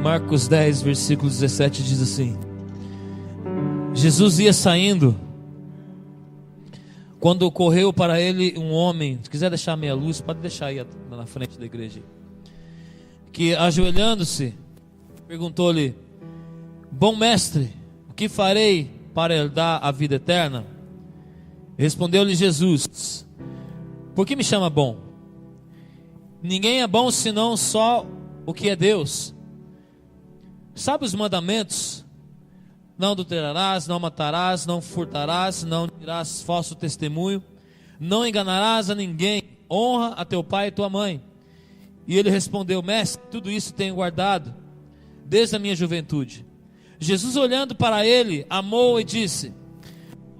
Marcos 10, versículo 17 diz assim: Jesus ia saindo, quando correu para ele um homem. Se quiser deixar a meia luz, pode deixar aí na frente da igreja, que ajoelhando-se, perguntou-lhe: bom mestre, o que farei para herdar a vida eterna? Respondeu-lhe Jesus: por que me chama bom? Ninguém é bom senão só o que é Deus. Sabe os mandamentos? Não adulterarás, não matarás, não furtarás, não dirás falso testemunho, não enganarás a ninguém, honra a teu pai e tua mãe. E ele respondeu: mestre, tudo isso tenho guardado desde a minha juventude. Jesus, olhando para ele, amou e disse: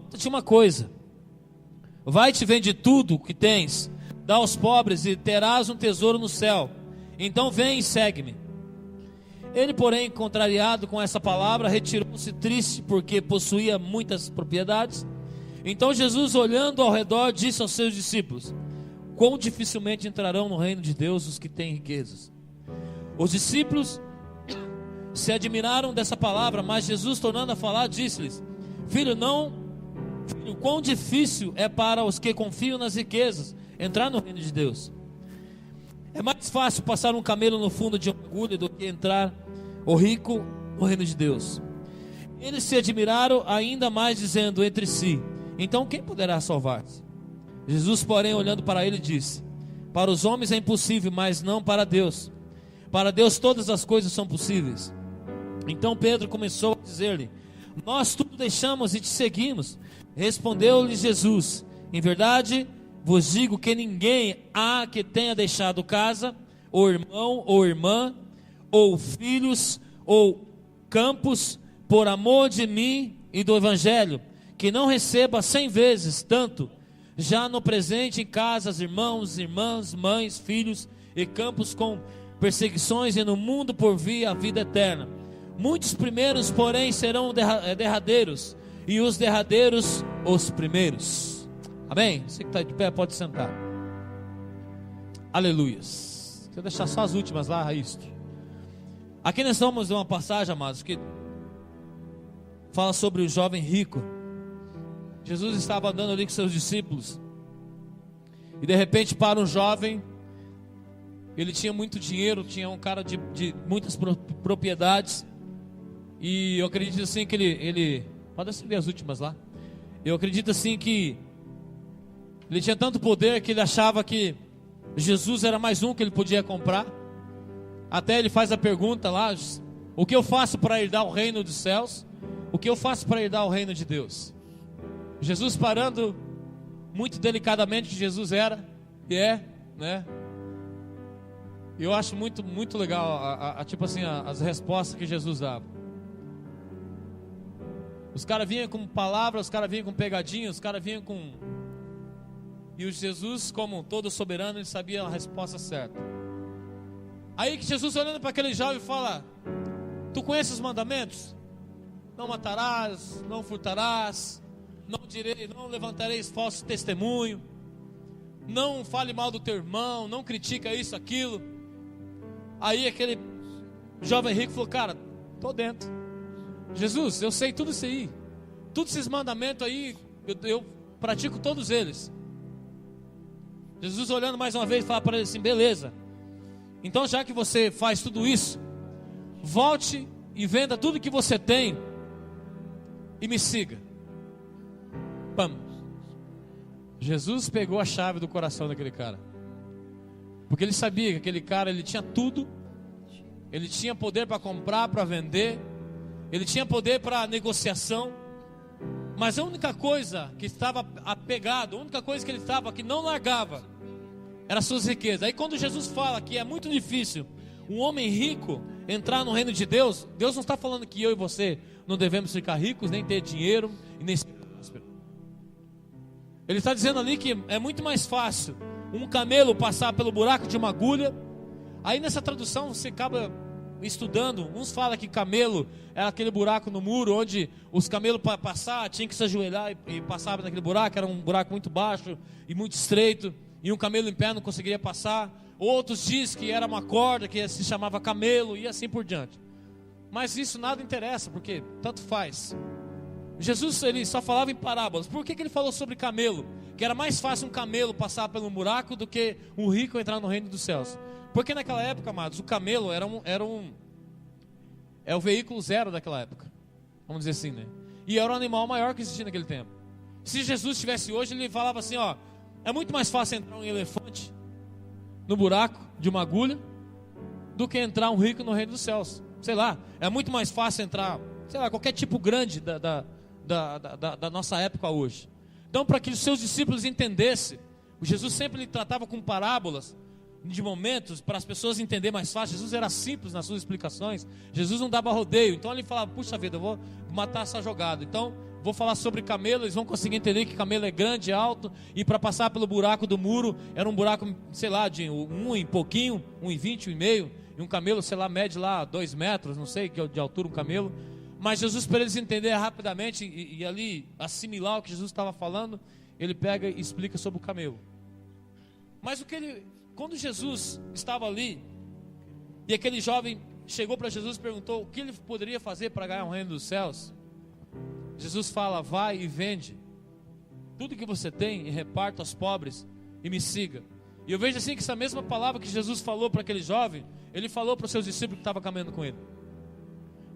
falta-te uma coisa, vai-te, vende tudo o que tens, dá aos pobres e terás um tesouro no céu, então vem e segue-me. Ele, porém, contrariado com essa palavra, retirou-se triste, porque possuía muitas propriedades. Então Jesus, olhando ao redor, disse aos seus discípulos: quão dificilmente entrarão no reino de Deus os que têm riquezas. Os discípulos se admiraram dessa palavra, mas Jesus, tornando a falar, disse-lhes: filho, quão difícil é para os que confiam nas riquezas entrar no reino de Deus. É mais fácil passar um camelo no fundo de uma agulha do que entrar o rico no reino de Deus. Eles se admiraram ainda mais, dizendo entre si: então quem poderá salvar-se? Jesus, porém, olhando para ele, disse: para os homens é impossível, mas não para Deus. Para Deus todas as coisas são possíveis. Então Pedro começou a dizer-lhe: nós tudo deixamos e te seguimos. Respondeu-lhe Jesus: em verdade vos digo que ninguém há que tenha deixado casa, ou irmão, ou irmã, ou filhos, ou campos, por amor de mim e do evangelho, que não receba 100 vezes tanto, já no presente em casas, irmãos, irmãs, mães, filhos e campos com perseguições, e no mundo por vir a vida eterna. Muitos primeiros, porém, serão derradeiros, e os derradeiros os primeiros. Amém? Você que está de pé pode sentar. Aleluias. Deixa eu deixar só as últimas lá, Raisto. Aqui nós estamos em uma passagem, amados, que fala sobre o jovem rico. Jesus estava andando ali com seus discípulos, e de repente para um jovem. Ele tinha muito dinheiro, tinha um cara de muitas propriedades. E eu acredito assim que ele pode acender as últimas lá. Eu acredito assim que ele tinha tanto poder que ele achava que Jesus era mais um que ele podia comprar. Até ele faz a pergunta lá: o que eu faço para herdar o reino dos céus? O que eu faço para herdar o reino de Deus? Jesus, parando muito delicadamente, que Jesus era e é, né? Eu acho muito, muito legal tipo assim, as respostas que Jesus dava. Os caras vinham com palavras, os caras vinham com pegadinhas, os caras vinham com... E o Jesus, como todo soberano, ele sabia a resposta certa. Aí que Jesus, olhando para aquele jovem, fala: tu conheces os mandamentos? Não matarás, não furtarás, não levantareis falso testemunho, não fale mal do teu irmão, não critica isso, aquilo. Aí aquele jovem rico falou: cara, tô dentro. Jesus, eu sei tudo isso aí, todos esses mandamentos aí, eu pratico todos eles. Jesus, olhando mais uma vez, fala para ele assim: beleza, então já que você faz tudo isso, volte e venda tudo que você tem e me siga. Pam. Jesus pegou a chave do coração daquele cara, porque ele sabia que aquele cara, ele tinha tudo. Ele tinha poder para comprar, para vender, ele tinha poder para negociação, mas a única coisa que estava apegado, a única coisa que ele estava, que não largava, era as suas riquezas. Aí quando Jesus fala que é muito difícil um homem rico entrar no reino de Deus, Deus não está falando que eu e você não devemos ficar ricos, nem ter dinheiro e nem ser próspero. Ele está dizendo ali que é muito mais fácil um camelo passar pelo buraco de uma agulha. Aí nessa tradução você acaba estudando, uns falam que camelo era aquele buraco no muro, onde os camelos para passar tinham que se ajoelhar e passar naquele buraco. Era um buraco muito baixo e muito estreito, e um camelo em pé não conseguiria passar. Outros dizem que era uma corda que se chamava camelo, e assim por diante. Mas isso nada interessa, porque tanto faz. Jesus, ele só falava em parábolas. Por que ele falou sobre camelo? Que era mais fácil um camelo passar pelo buraco do que um rico entrar no reino dos céus. Porque naquela época, amados, o camelo é o veículo zero daquela época, vamos dizer assim, né? E era o animal maior que existia naquele tempo. Se Jesus estivesse hoje, ele falava assim, ó, é muito mais fácil entrar um elefante no buraco de uma agulha do que entrar um rico no reino dos céus. Sei lá, é muito mais fácil entrar, sei lá, qualquer tipo grande da nossa época hoje. Então, para que os seus discípulos entendessem, Jesus sempre lhe tratava com parábolas, de momentos, para as pessoas entenderem mais fácil. Jesus era simples nas suas explicações. Jesus não dava rodeio. Então ele falava, puxa vida, eu vou matar essa jogada. Então, vou falar sobre camelo. Eles vão conseguir entender que camelo é grande, alto. E para passar pelo buraco do muro, era um buraco, sei lá, de 1 e pouquinho, 1,20, 1,5. E um camelo, sei lá, mede lá 2 metros, não sei que de altura um camelo. Mas Jesus, para eles entenderem rapidamente e ali assimilar o que Jesus estava falando, ele pega e explica sobre o camelo. Mas quando Jesus estava ali, e aquele jovem chegou para Jesus e perguntou o que ele poderia fazer para ganhar o reino dos céus, Jesus fala, vai e vende tudo que você tem e reparta aos pobres e me siga. E eu vejo assim que essa mesma palavra que Jesus falou para aquele jovem, ele falou para os seus discípulos que estavam caminhando com ele.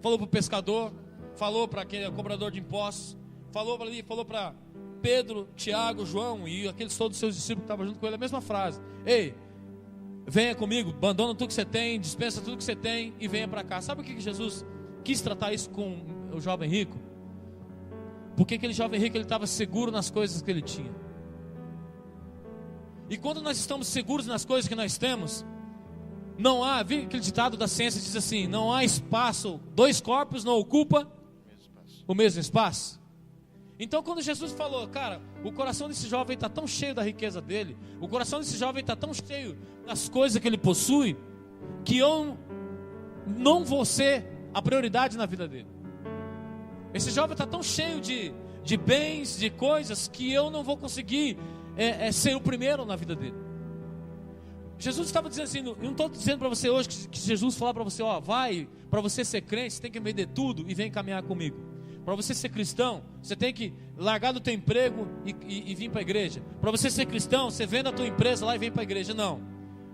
Falou para o pescador, falou para aquele cobrador de impostos, falou para Pedro, Tiago, João e aqueles todos os seus discípulos que estavam junto com ele, a mesma frase. Ei, venha comigo, abandona tudo que você tem, dispensa tudo que você tem e venha para cá. Sabe o que Jesus quis tratar isso com o jovem rico? Porque aquele jovem rico, ele estava seguro nas coisas que ele tinha. E quando nós estamos seguros nas coisas que nós temos, não há, viu aquele ditado da ciência diz assim, não há espaço, 2 corpos não ocupam o mesmo espaço. Então quando Jesus falou, cara, o coração desse jovem está tão cheio da riqueza dele, o coração desse jovem está tão cheio das coisas que ele possui, que eu não vou ser a prioridade na vida dele. Esse jovem está tão cheio de bens, de coisas, que eu não vou conseguir ser o primeiro na vida dele. Jesus estava dizendo assim, eu não estou dizendo para você hoje que Jesus falar para você, ó, vai, para você ser crente, você tem que vender tudo e vem caminhar comigo. Para você ser cristão, você tem que largar do teu emprego e vir para a igreja. Para você ser cristão, você vende a tua empresa lá e vem para a igreja. Não.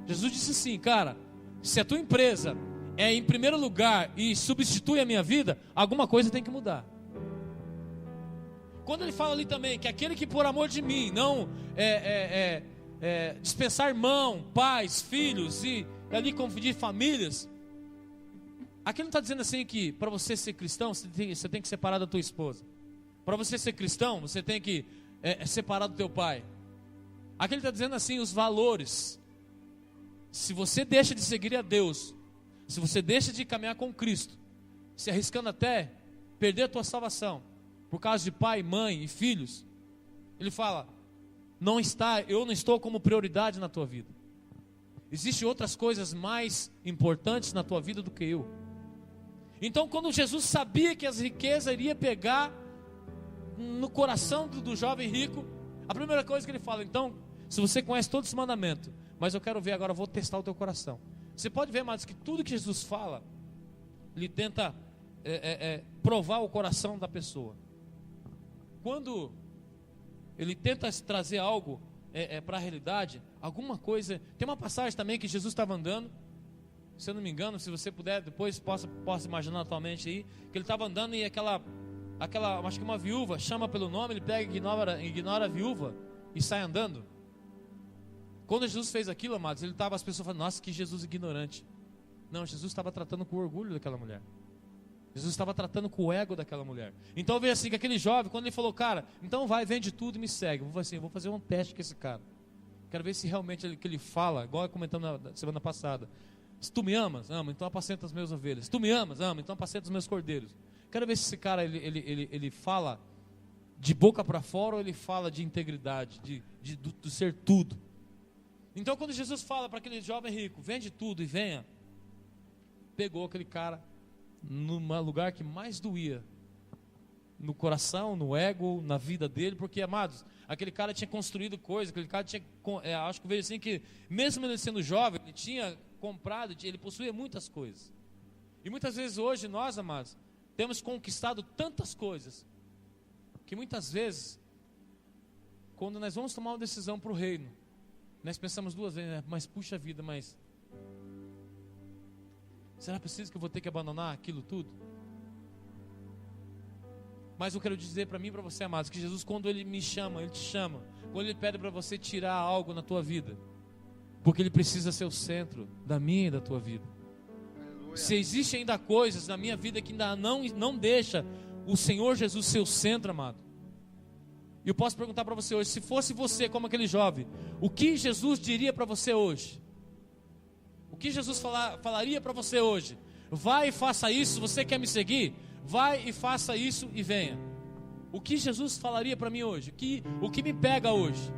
Jesus disse assim, cara, se a tua empresa é em primeiro lugar e substitui a minha vida, alguma coisa tem que mudar. Quando ele fala ali também que aquele que por amor de mim não dispensar irmão, pais, filhos e ali confundir famílias, aqui não está dizendo assim que para você ser cristão você tem que separar da tua esposa. Para você ser cristão você tem que separar do teu pai. Aqui ele está dizendo assim os valores. Se você deixa de seguir a Deus, se você deixa de caminhar com Cristo, se arriscando até perder a tua salvação por causa de pai, mãe e filhos, ele fala, eu não estou como prioridade na tua vida. Existem outras coisas mais importantes na tua vida do que eu. Então quando Jesus sabia que as riquezas iria pegar no coração do jovem rico, a primeira coisa que ele fala, então, se você conhece todos os mandamentos, mas eu quero ver agora, eu vou testar o teu coração. Você pode ver, amados, que tudo que Jesus fala, ele tenta provar o coração da pessoa. Quando ele tenta trazer algo para a realidade, alguma coisa. Tem uma passagem também que Jesus estava andando, se eu não me engano, se você puder depois possa imaginar atualmente aí, que ele estava andando e aquela, acho que uma viúva chama pelo nome, ele pega e ignora a viúva e sai andando. Quando Jesus fez aquilo, amados, as pessoas falando, nossa, que Jesus ignorante. Não, Jesus estava tratando com o orgulho daquela mulher. Jesus estava tratando com o ego daquela mulher. Então veio assim, que aquele jovem, quando ele falou, cara, então vai, vende tudo e me segue. Eu vou fazer um teste com esse cara. Quero ver se realmente que ele fala, igual eu comentando na semana passada. Se tu me amas, amo, então apacenta as minhas ovelhas. Se tu me amas, amo, então apacenta os meus cordeiros. Quero ver se esse cara, ele fala de boca para fora ou ele fala de integridade, do ser tudo. Então quando Jesus fala para aquele jovem rico, vende tudo e venha, pegou aquele cara num lugar que mais doía, no coração, no ego, na vida dele, porque, amados, aquele cara tinha construído coisas, aquele cara tinha, acho que veio assim que, mesmo ele sendo jovem, ele tinha comprado, ele possuía muitas coisas. E muitas vezes hoje nós, amados, temos conquistado tantas coisas, que muitas vezes, quando nós vamos tomar uma decisão para o reino, nós pensamos duas vezes, né? Mas puxa vida, mas será preciso que eu vou ter que abandonar aquilo tudo? Mas eu quero dizer para mim e para você, amados, que Jesus, quando Ele me chama, Ele te chama. Quando Ele pede para você tirar algo na tua vida, porque Ele precisa ser o centro da minha e da tua vida. Aleluia. Se existem ainda coisas na minha vida que ainda não deixa o Senhor Jesus ser o centro, amado. E eu posso perguntar para você hoje, se fosse você como aquele jovem, o que Jesus diria para você hoje? O que Jesus falaria para você hoje? Vai e faça isso, você quer me seguir? Vai e faça isso e venha. O que Jesus falaria para mim hoje? O que me pega hoje?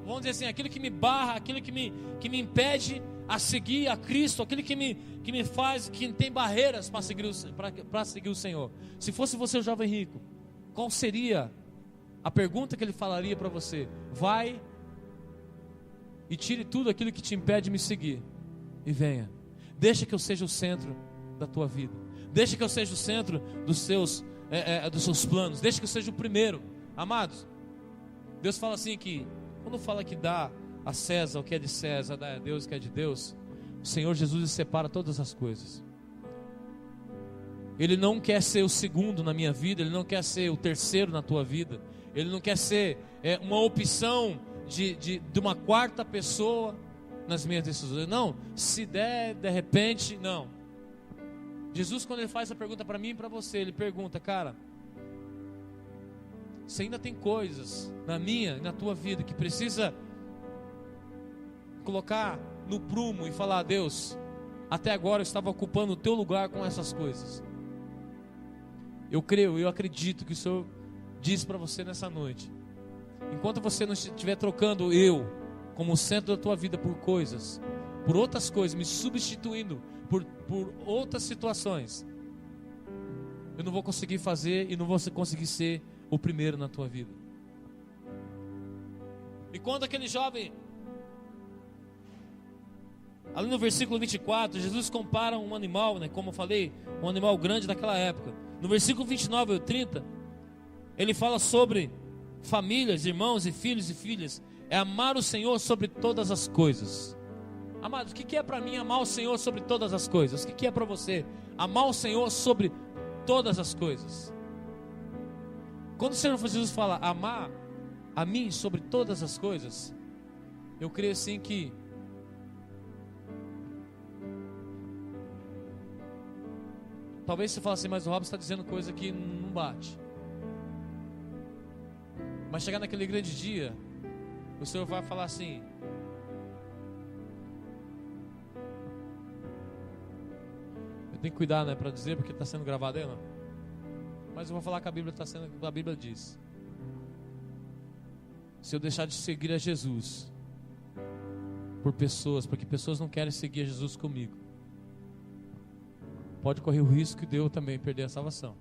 Vamos dizer assim, aquilo que me barra, aquilo que me impede a seguir a Cristo, aquilo que me faz, que tem barreiras para seguir o Senhor. Se fosse você, o jovem rico, qual seria a pergunta que Ele falaria para você? Vai e tire tudo aquilo que te impede de me seguir e venha. Deixa que eu seja o centro da tua vida. Deixa que eu seja o centro dos seus planos. Deixa que eu seja o primeiro. Amados, Deus fala assim que, quando fala que dá a César o que é de César, dá a Deus o que é de Deus, o Senhor Jesus separa todas as coisas. Ele não quer ser o segundo na minha vida, Ele não quer ser o terceiro na tua vida, Ele não quer ser uma opção de uma quarta pessoa nas minhas decisões. Não, se der, de repente, não. Jesus, quando Ele faz essa pergunta para mim e para você, Ele pergunta, cara, você ainda tem coisas na minha e na tua vida que precisa colocar no prumo e falar, Deus, até agora eu estava ocupando o teu lugar com essas coisas. Eu creio, eu acredito que o Senhor diz para você nessa noite, enquanto você não estiver trocando eu como centro da tua vida por coisas, por outras coisas, me substituindo por outras situações, eu não vou conseguir fazer e não vou conseguir ser o primeiro na tua vida. E quando aquele jovem, ali no versículo 24, Jesus compara um animal, né, como eu falei, um animal grande daquela época. No versículo 29 ou 30, Ele fala sobre famílias, irmãos e filhos e filhas. É amar o Senhor sobre todas as coisas. Amados, o que é para mim amar o Senhor sobre todas as coisas? O que é para você amar o Senhor sobre todas as coisas? Quando o Senhor Jesus fala amar a mim sobre todas as coisas, eu creio assim que talvez você fale assim, mas o Robson está dizendo coisa que não bate. Mas chegar naquele grande dia, o Senhor vai falar assim, eu tenho que cuidar, né, para dizer, porque está sendo gravado aí, não? Mas eu vou falar que a Bíblia está sendo, a Bíblia diz, se eu deixar de seguir a Jesus por pessoas, porque pessoas não querem seguir a Jesus comigo, pode correr o risco de eu também perder a salvação.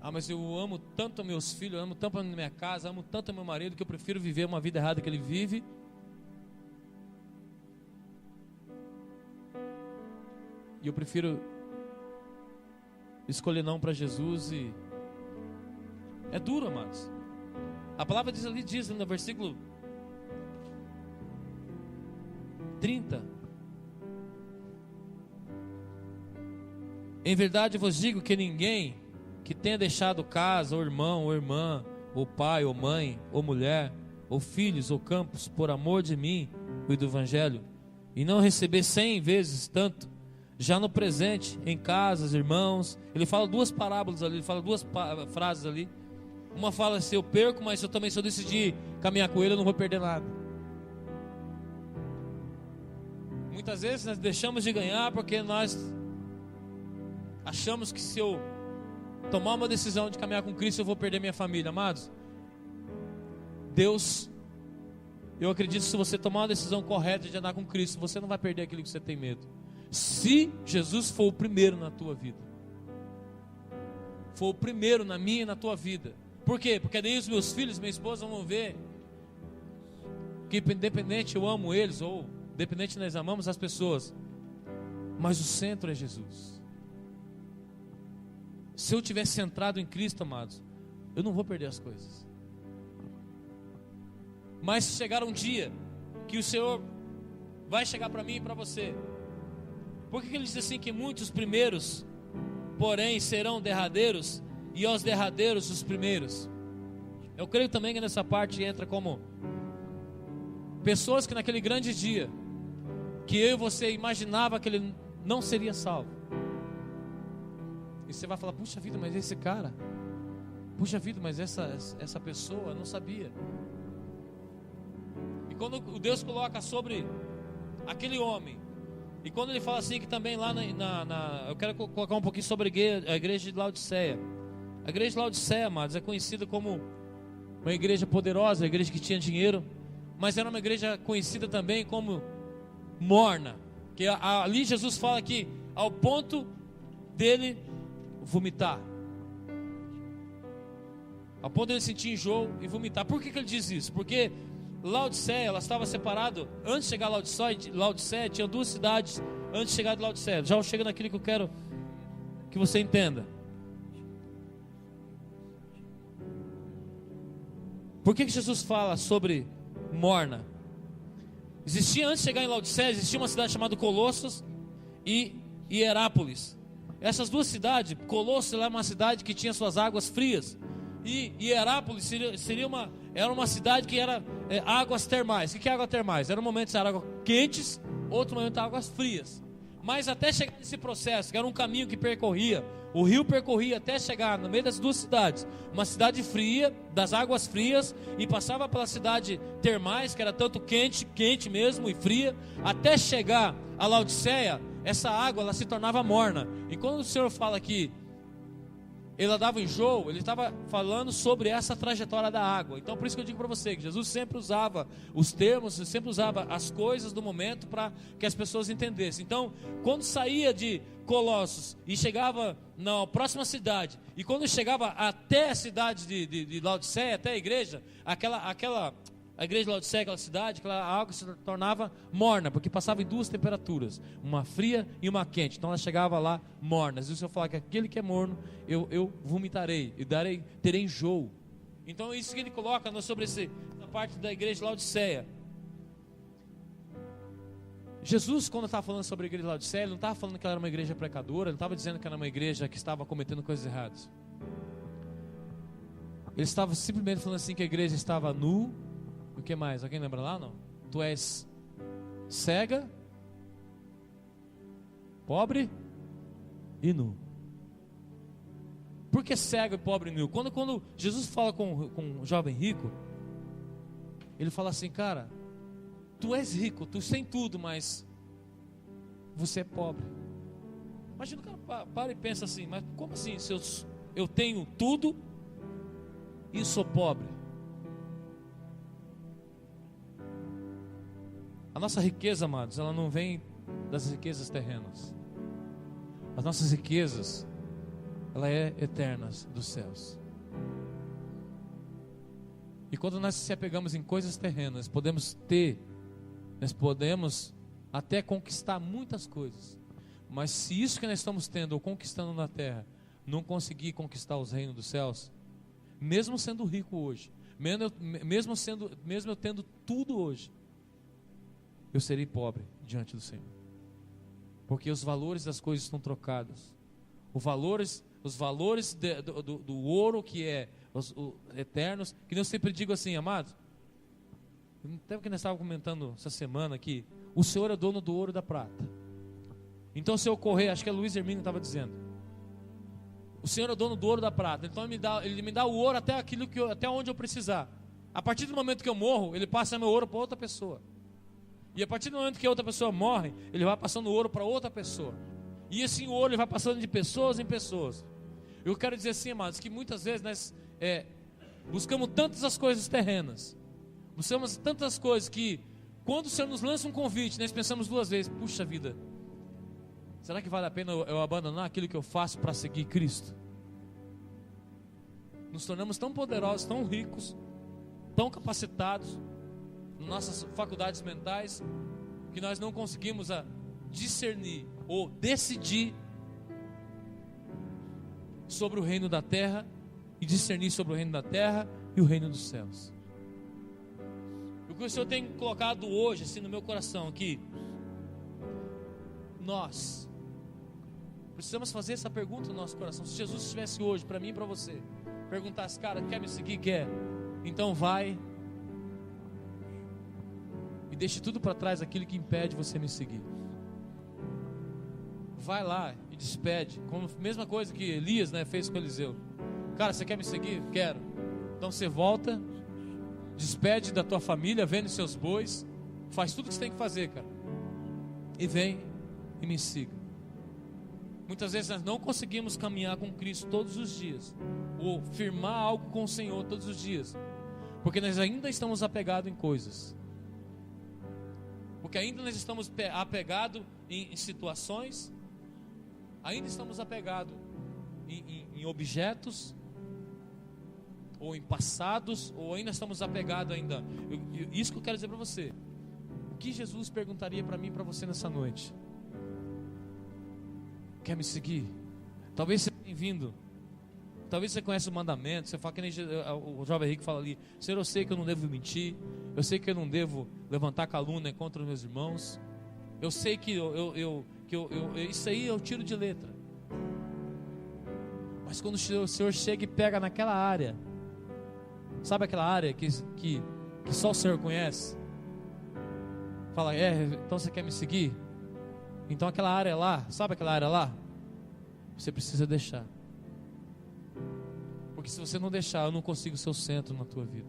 Ah, mas eu amo tanto meus filhos, eu amo tanto a minha casa, amo tanto meu marido, que eu prefiro viver uma vida errada que ele vive. E eu prefiro escolher não para Jesus. E é duro, amados. A palavra diz no versículo 30: em verdade vos digo que ninguém que tenha deixado casa, ou irmão, ou irmã, ou pai, ou mãe, ou mulher, ou filhos, ou campos, por amor de mim e do Evangelho, e não receber 100 vezes tanto, já no presente, em casas, irmãos. Ele fala duas parábolas ali, ele fala duas frases ali. Uma fala assim, eu perco, mas se eu decidir caminhar com ele, eu não vou perder nada. Muitas vezes nós deixamos de ganhar porque nós achamos que se eu tomar uma decisão de caminhar com Cristo, eu vou perder minha família. Amados, Deus, eu acredito que se você tomar uma decisão correta de andar com Cristo, você não vai perder aquilo que você tem medo. Se Jesus for o primeiro na tua vida, for o primeiro na minha e na tua vida. Por quê? Porque daí os meus filhos, minha esposa vão ver que independente eu amo eles, ou independente nós amamos as pessoas, mas o centro é Jesus. Se eu estiver centrado em Cristo, amados, eu não vou perder as coisas. Mas se chegar um dia que o Senhor vai chegar para mim e para você, por que ele diz assim que muitos primeiros, porém, serão derradeiros, e aos derradeiros os primeiros? Eu creio também que nessa parte entra como pessoas que naquele grande dia, que eu e você imaginava que ele não seria salvo, e você vai falar, puxa vida, mas esse cara, puxa vida, mas essa pessoa, não sabia. E quando Deus coloca sobre aquele homem, e quando ele fala assim que também lá eu quero colocar um pouquinho sobre a igreja de Laodiceia. A igreja de Laodiceia, amados, é conhecida como uma igreja poderosa, uma igreja que tinha dinheiro, mas era uma igreja conhecida também como morna, que ali Jesus fala que ao ponto dele vomitar, ao ponto dele sentir enjoo e vomitar. Por que ele diz isso? Porque Laodiceia, ela estava separada. Antes de chegar a Laodiceia, tinha 2 cidades antes de chegar de Laodiceia. Já chego naquilo que eu quero que você entenda. Por que Jesus fala sobre morna? Existia, antes de chegar em Laodiceia, existia uma cidade chamada Colossos e Hierápolis. Essas 2 cidades, Colossos era uma cidade que tinha suas águas frias, e Hierápolis era uma cidade que era águas termais. O que é águas termais? Era um momento de águas quentes, outro momento de águas frias. Mas até chegar nesse processo, que era um caminho que percorria, o rio percorria até chegar no meio das 2 cidades, uma cidade fria, das águas frias, e passava pela cidade termais, que era tanto quente mesmo e fria, até chegar a Laodiceia. Essa água ela se tornava morna. E quando o Senhor fala que ele dava enjoo, ele estava falando sobre essa trajetória da água. Então por isso que eu digo para você que Jesus sempre usava os termos, sempre usava as coisas do momento para que as pessoas entendessem. Então quando saía de Colossos e chegava na próxima cidade, e quando chegava até a cidade de Laodiceia, até a igreja, a igreja de Laodiceia, aquela cidade, aquela água se tornava morna, porque passava em 2 temperaturas, uma fria e uma quente. Então ela chegava lá morna. E o Senhor fala que aquele que é morno, eu vomitarei, terei enjoo. Então é isso que ele coloca sobre essa parte da igreja de Laodiceia. Jesus, quando estava falando sobre a igreja de Laodiceia, ele não estava falando que ela era uma igreja pecadora, ele não estava dizendo que era uma igreja que estava cometendo coisas erradas. Ele estava simplesmente falando assim que a igreja estava nu. O que mais? Alguém lembra lá? Não? Tu és cega, pobre e nu. Por que cego, pobre e nu? Quando Jesus fala com um jovem rico, ele fala assim, cara, tu és rico, tu tem tudo, mas você é pobre. Imagina o cara para e pensa assim, mas como assim se eu tenho tudo e sou pobre? A nossa riqueza, amados, ela não vem das riquezas terrenas. As nossas riquezas, ela é eternas dos céus. E quando nós se apegamos em coisas terrenas, nós podemos até conquistar muitas coisas. Mas se isso que nós estamos tendo ou conquistando na terra não conseguir conquistar os reinos dos céus, mesmo sendo rico hoje, mesmo eu tendo tudo hoje, eu serei pobre diante do Senhor, porque os valores das coisas estão trocados. Os valores do ouro, que é os eternos, que eu sempre digo assim, amados, até que nós estávamos comentando essa semana aqui, o Senhor é dono do ouro e da prata. Então se eu correr, acho que a Luiz Hermínio estava dizendo, o Senhor é dono do ouro e da prata, então Ele me dá o ouro até onde eu precisar. A partir do momento que eu morro, Ele passa meu ouro para outra pessoa. E a partir do momento que a outra pessoa morre, Ele vai passando o ouro para outra pessoa. E assim o ouro ele vai passando de pessoas em pessoas. Eu quero dizer assim, amados, que muitas vezes nós buscamos tantas as coisas terrenas, buscamos tantas coisas que quando o Senhor nos lança um convite, nós pensamos 2 vezes, puxa vida, será que vale a pena eu abandonar aquilo que eu faço para seguir Cristo? Nos tornamos tão poderosos, tão ricos, tão capacitados, nas nossas faculdades mentais, que nós não conseguimos discernir ou decidir sobre o reino da terra e discernir sobre o reino da terra e o reino dos céus. O que o Senhor tem colocado hoje assim no meu coração aqui, nós precisamos fazer essa pergunta no nosso coração. Se Jesus estivesse hoje para mim e para você, perguntasse: cara, quer me seguir? Quer? Então vai e deixe tudo para trás aquilo que impede você me seguir. Vai lá e despede, como a mesma coisa que Elias, né, fez com Eliseu. Cara, você quer me seguir? Quero. Então você volta, despede da tua família, vende seus bois, faz tudo que você tem que fazer, cara, e vem e me siga. Muitas vezes nós não conseguimos caminhar com Cristo todos os dias, ou firmar algo com o Senhor todos os dias, porque nós ainda estamos apegados em coisas, porque ainda nós estamos apegados em situações, ainda estamos apegados em objetos, ou em passados, ou ainda estamos apegados ainda. Isso que eu quero dizer para você. O que Jesus perguntaria para mim e para você nessa noite? Quer me seguir? Talvez você tenha vindo, talvez você conheça o mandamento, você fala que nem o jovem rico fala ali: Senhor, eu sei que eu não devo mentir, eu sei que eu não devo levantar calúnia contra os meus irmãos, eu sei que isso aí eu tiro de letra. Mas quando o Senhor chega e pega naquela área, sabe aquela área que só o Senhor conhece? Fala: então você quer me seguir? Então aquela área lá, sabe aquela área lá? Você precisa deixar. Porque se você não deixar, eu não consigo ser o centro na tua vida.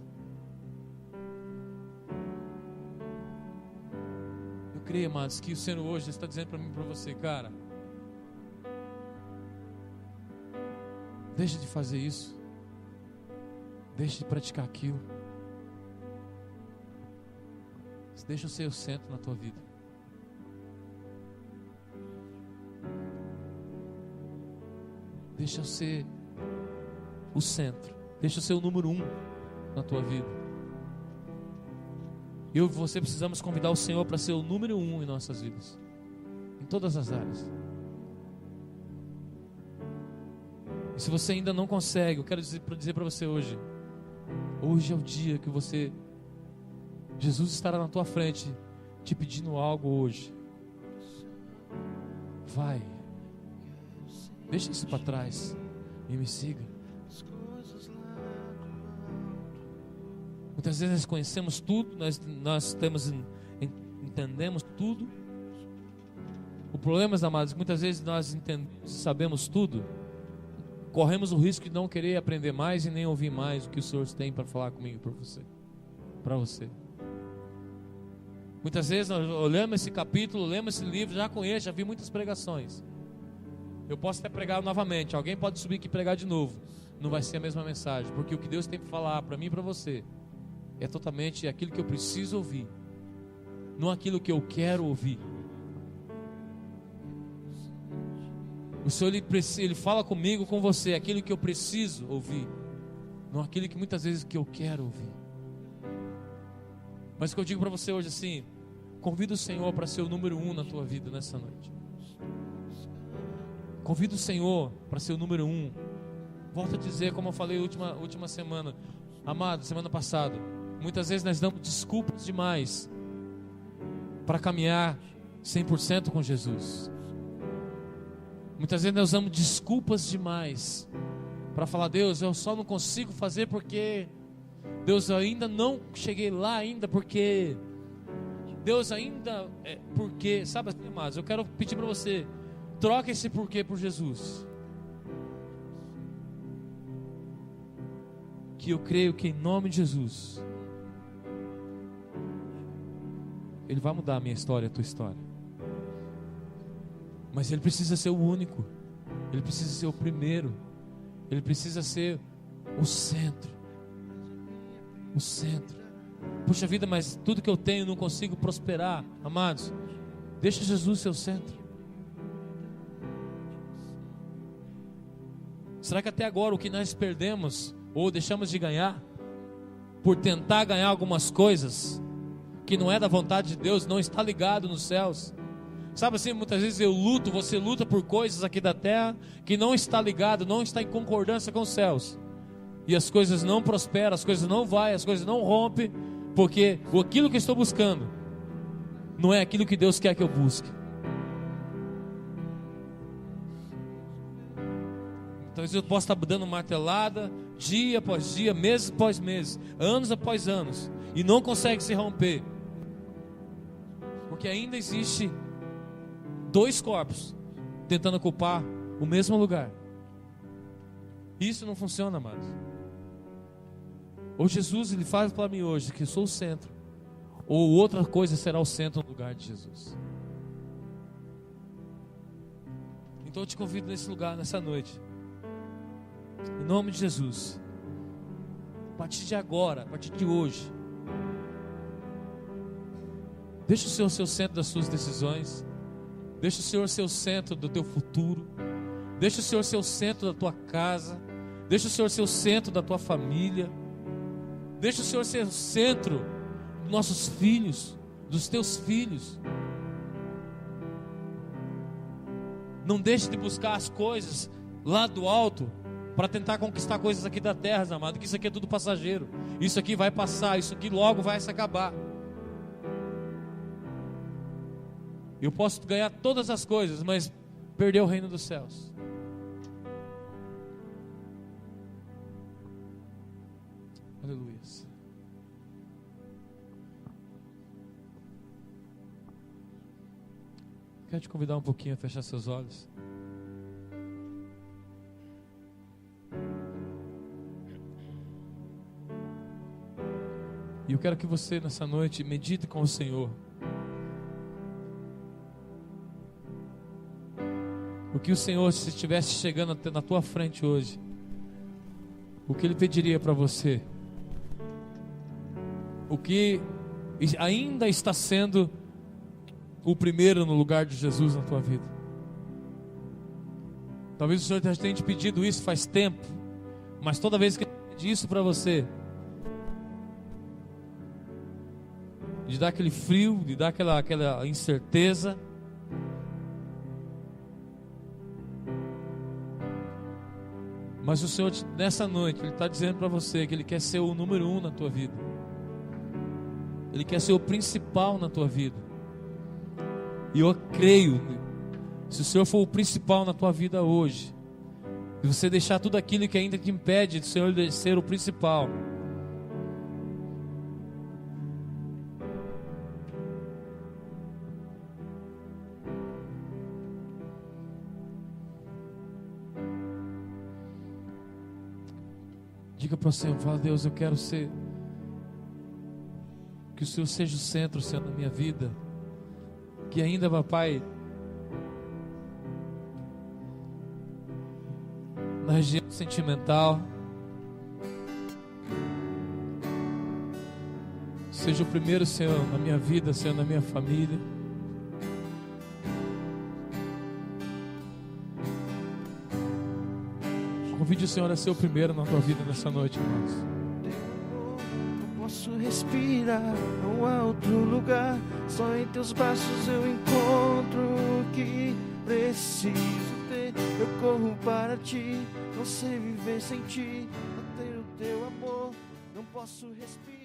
Eu creio, amados, que o Senhor hoje está dizendo para mim e para você: cara, deixa de fazer isso, deixa de praticar aquilo, deixa eu ser o centro na tua vida. Deixa eu ser o centro, deixa eu ser o número 1 na tua vida. Eu e você precisamos convidar o Senhor para ser o número 1 em nossas vidas, em todas as áreas. E se você ainda não consegue, eu quero dizer para você hoje é o dia que Jesus estará na tua frente te pedindo algo hoje. Vai, deixa isso para trás e me siga. Muitas vezes nós conhecemos tudo, nós entendemos tudo. O problema, amados, muitas vezes nós entendemos e sabemos tudo, corremos o risco de não querer aprender mais e nem ouvir mais o que o Senhor tem para falar comigo e para você. Muitas vezes nós olhamos esse capítulo, lemos esse livro, já conheço, já vi muitas pregações. Eu posso até pregar novamente, alguém pode subir aqui e pregar de novo, não vai ser a mesma mensagem, porque o que Deus tem para falar para mim e para você é totalmente aquilo que eu preciso ouvir, não aquilo que eu quero ouvir. O Senhor ele fala comigo, com você, aquilo que eu preciso ouvir, não aquilo que muitas vezes que eu quero ouvir. Mas o que eu digo para você hoje assim, convida o Senhor para ser o número 1 na tua vida nessa noite. Convida o Senhor para ser o número 1. Volto a dizer, como eu falei última semana, amado, semana passada, muitas vezes nós damos desculpas demais para caminhar 100% com Jesus. Muitas vezes nós usamos desculpas demais para falar: Deus, eu só não consigo fazer porque Deus, eu ainda não cheguei lá ainda, porque Deus ainda porque, sabe assim, amados, eu quero pedir para você, troca esse porquê por Jesus. Que eu creio que em nome de Jesus Ele vai mudar a minha história, a tua história. Mas Ele precisa ser o único, Ele precisa ser o primeiro, Ele precisa ser o centro. O centro. Puxa vida, mas tudo que eu tenho não consigo prosperar. Amados, deixa Jesus ser o centro. Será que até agora o que nós perdemos ou deixamos de ganhar por tentar ganhar algumas coisas que não é da vontade de Deus, não está ligado nos céus. Sabe assim, muitas vezes você luta por coisas aqui da terra que não está ligado, não está em concordância com os céus. E as coisas não prosperam, as coisas não vai, as coisas não rompem, porque aquilo que eu estou buscando não é aquilo que Deus quer que eu busque. Então eu posso estar dando martelada dia após dia, mês após mês, anos após anos, e não consegue se romper, porque ainda existe dois corpos tentando ocupar o mesmo lugar. Isso não funciona, amados. Ou Jesus ele faz para mim hoje que eu sou o centro, ou outra coisa será o centro no lugar de Jesus. Então eu te convido nesse lugar, nessa noite, em nome de Jesus, a partir de agora, a partir de hoje, deixa o Senhor ser o centro das suas decisões, deixa o Senhor ser o centro do teu futuro, deixa o Senhor ser o centro da tua casa, deixa o Senhor ser o centro da tua família, deixa o Senhor ser o centro dos nossos filhos, dos teus filhos. Não deixe de buscar as coisas lá do alto para tentar conquistar coisas aqui da terra, amado, que isso aqui é tudo passageiro, isso aqui vai passar, isso aqui logo vai se acabar. Eu posso ganhar todas as coisas, mas perder o reino dos céus. Aleluia. Quero te convidar um pouquinho a fechar seus olhos. E eu quero que você nessa noite medite com o Senhor. O que o Senhor, se estivesse chegando até na tua frente hoje, o que Ele pediria para você? O que ainda está sendo o primeiro no lugar de Jesus na tua vida? Talvez o Senhor já tenha te pedido isso faz tempo, mas toda vez que Ele pede isso para você, de dar aquele frio, de dar aquela incerteza, mas o Senhor nessa noite Ele está dizendo para você que Ele quer ser o número 1 na tua vida. Ele quer ser o principal na tua vida. E eu creio, se o Senhor for o principal na tua vida hoje, e você deixar tudo aquilo que ainda te impede do Senhor de ser o principal, diga para o Senhor, fala: Deus, eu quero ser, que o Senhor seja o centro, Senhor, da minha vida. Que ainda, papai, na região sentimental, seja o primeiro, Senhor, na minha vida, Senhor, na minha família. Convide o Senhor a ser o primeiro na tua vida nessa noite, irmãos. Não posso respirar, não há outro lugar. Só em teus braços eu encontro o que preciso ter. Eu corro para ti, não sei viver sem ti. Não ter o teu amor, não posso respirar.